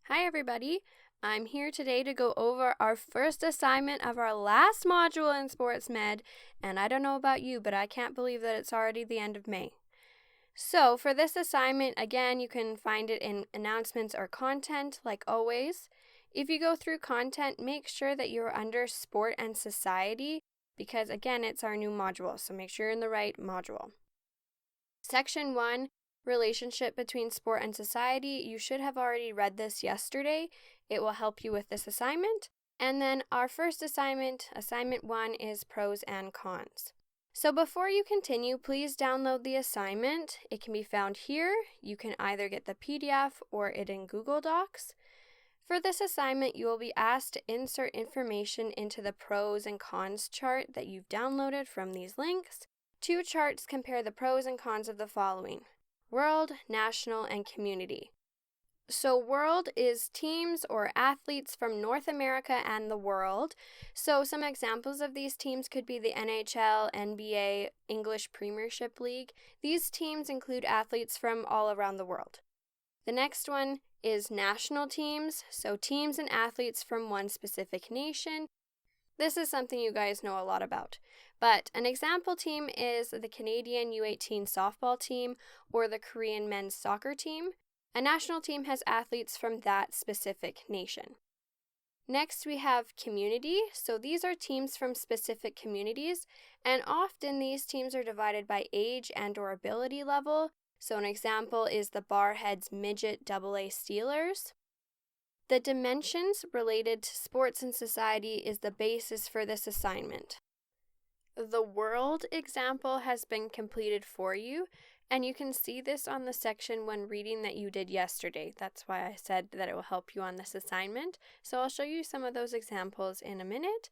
Hi everybody, I'm here today to go over our first assignment of our last module in Sports Med, and I don't know about you, but I can't believe that it's already the end of May. So for this assignment, again, you can find it in announcements or content, like always. If you go through content, make sure that you're under Sport and Society, because again, it's our new module, so make sure you're in the right module. Section 1, Relationship between Sport and Society. You should have already read this yesterday. It will help you with this assignment. And then our first assignment, assignment 1, is pros and cons. So before you continue, please download the assignment. It can be found here. You can either get the PDF or it in Google Docs. For this assignment, you will be asked to insert information into the pros and cons chart that you've downloaded from these links. Two charts compare the pros and cons of the following: world, national, and community. So world is teams or athletes from North America and the world. So some examples of these teams could be the NHL, NBA, English Premiership League. These teams include athletes from all around the world. The next one is national teams, so teams and athletes from one specific nation. This is something you guys know a lot about. But an example team is the Canadian U18 softball team or the Korean men's soccer team. A national team has athletes from that specific nation. Next, we have community. So these are teams from specific communities, and often these teams are divided by age and/or ability level. So an example is the Barheads Midget AA Steelers. The dimensions related to sports and society is the basis for this assignment. The world example has been completed for you, and you can see this on the section when reading that you did yesterday. That's why I said that it will help you on this assignment. So I'll show you some of those examples in a minute.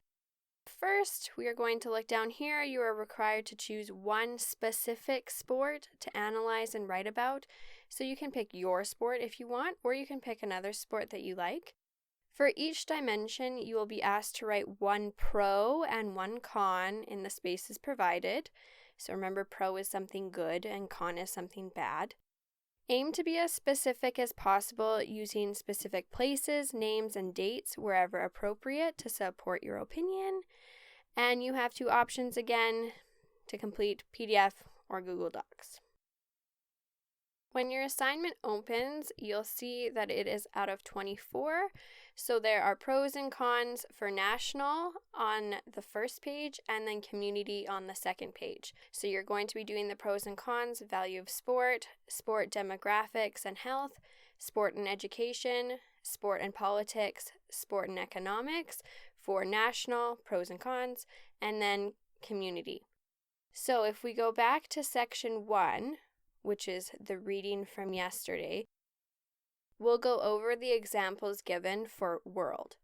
First, we are going to look down here. You are required to choose one specific sport to analyze and write about. So you can pick your sport if you want, or you can pick another sport that you like. For each dimension, you will be asked to write one pro and one con in the spaces provided. So remember, pro is something good and con is something bad. Aim to be as specific as possible using specific places, names, and dates wherever appropriate to support your opinion. And you have two options again to complete: PDF or Google Docs. When your assignment opens, you'll see that it is out of 24. So there are pros and cons for national on the first page and then community on the second page. So you're going to be doing the pros and cons: value of sport, sport demographics and health, sport and education, sport and politics, sport and economics for national, pros and cons, and then community. So if we go back to section 1, which is the reading from yesterday, we'll go over the examples given for world.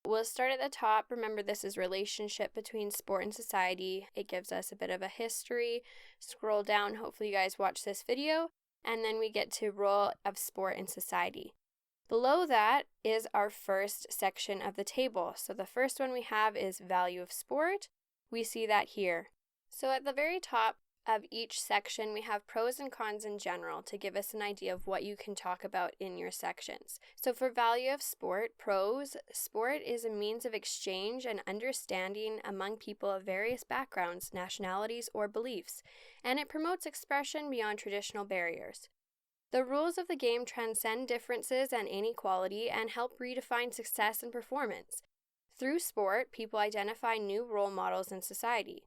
We'll start at the top. Remember, this is relationship between sport and society. It gives us a bit of a history. Scroll down. Hopefully you guys watch this video. And then we get to role of sport and society. Below that is our first section of the table. So the first one we have is value of sport. We see that here. So at the very top of each section, we have pros and cons in general to give us an idea of what you can talk about in your sections. So for value of sport, pros: sport is a means of exchange and understanding among people of various backgrounds, nationalities, or beliefs, and it promotes expression beyond traditional barriers. The rules of the game transcend differences and inequality and help redefine success and performance. Through sport, people identify new role models in society.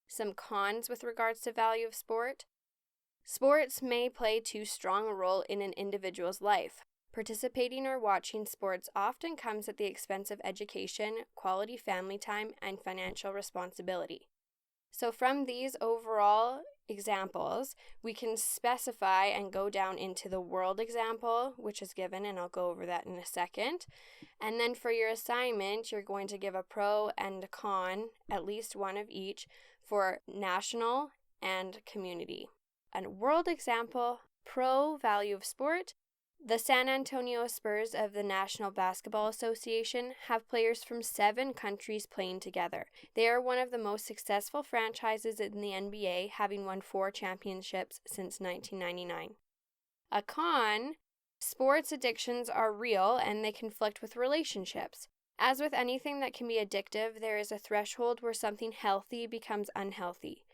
Some cons with regards to value of sport: sports may play too strong a role in an individual's life. Participating or watching sports often comes at the expense of education, quality family time, and financial responsibility. So from these overall examples, we can specify and go down into the world example, which is given, and I'll go over that in a second. And then for your assignment, you're going to give a pro and a con, at least one of each, for national and community. A world example: pro, value of sport. The San Antonio Spurs of the National Basketball Association have players from 7 countries playing together. They are one of the most successful franchises in the NBA, having won 4 championships since 1999. A con: Sports addictions are real and they conflict with relationships. As with anything that can be addictive, there is a threshold where something healthy becomes unhealthy.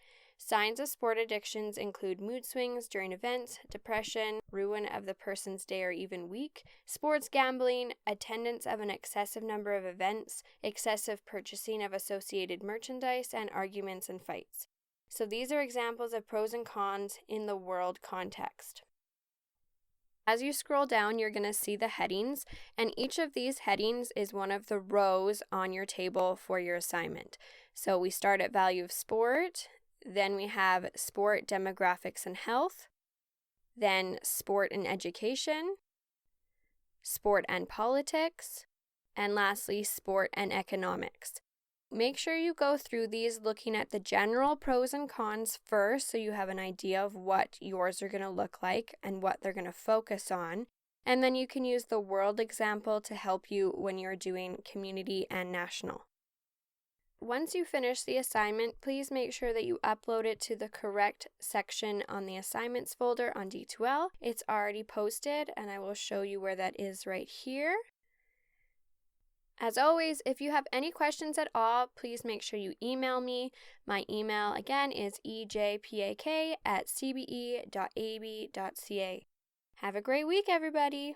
Signs of sport addictions include mood swings during events, depression, ruin of the person's day or even week, sports gambling, attendance of an excessive number of events, excessive purchasing of associated merchandise, and arguments and fights. So these are examples of pros and cons in the world context. As you scroll down, you're going to see the headings, and each of these headings is one of the rows on your table for your assignment. So we start at value of sport, then we have sport, demographics, and health, then sport and education, sport and politics, and lastly, sport and economics. Make sure you go through these looking at the general pros and cons first so you have an idea of what yours are going to look like and what they're going to focus on. And then you can use the world example to help you when you're doing community and national. Once you finish the assignment, please make sure that you upload it to the correct section on the assignments folder on D2L. It's already posted and I will show you where that is right here. As always, if you have any questions at all, please make sure you email me. My email again is ejpak@cbe.ab.ca. Have a great week, everybody!